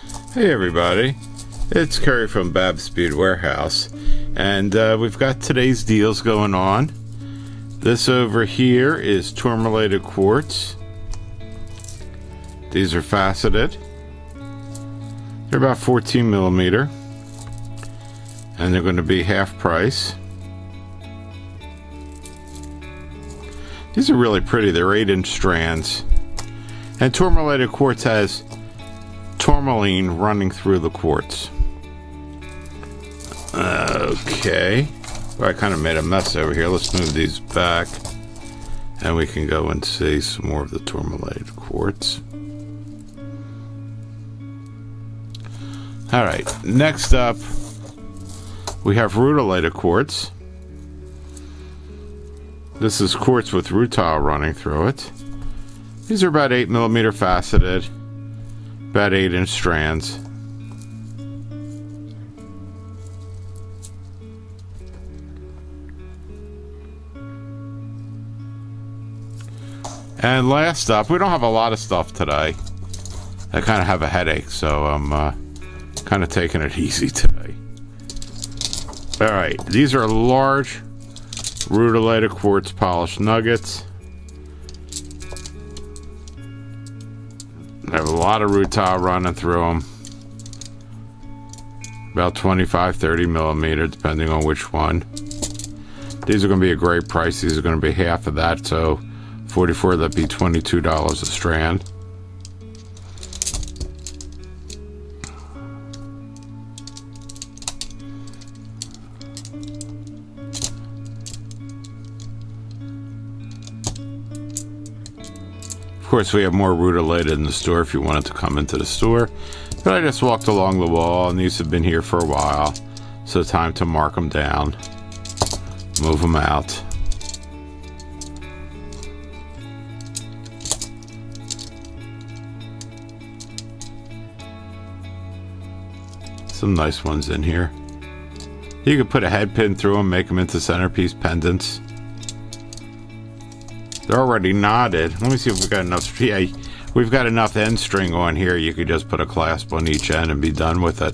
Hey everybody, it's Kerry from Bab's Bead Warehouse, and we've got today's deals going on. This over here is tourmalated quartz. These are faceted. They're about 14 millimeter, and they're going to be half price. These are really pretty. They're 8-inch strands, and tourmalated quartz has tourmaline running through the quartz. Okay, well, I kind of made a mess over here. Let's move these back and we can go and see some more of the tourmalated quartz. Alright, next up we have rutilated quartz. This is quartz with rutile running through it. These are about 8 millimeter faceted, about 8-inch strands. And last up, we don't have a lot of stuff today. I kind of have a headache, so I'm kind of taking it easy today. Alright, these are large rutilated quartz polished nuggets. They have a lot of rutile running through them. About 25-30 millimeter, depending on which one. These are going to be a great price. These are going to be half of that, so 44, that'd be $22 a strand. Of course, we have more rutilated in the store if you wanted to come into the store. But I just walked along the wall, and these have been here for a while. So time to mark them down. Move them out. Some nice ones in here. You could put a head pin through them, make them into centerpiece pendants. They're already knotted. Let me see if we've got enough. Yeah, we've got enough end string on here. You could just put a clasp on each end and be done with it.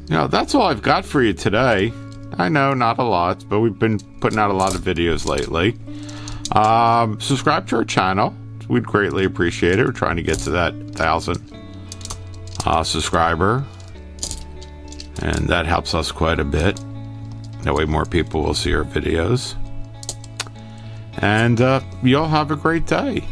You know, that's all I've got for you today. I know, not a lot, but we've been putting out a lot of videos lately. Subscribe to our channel. We'd greatly appreciate it. We're trying to get to that 1,000 subscriber, and that helps us quite a bit. That way more people will see our videos. And y'all have a great day.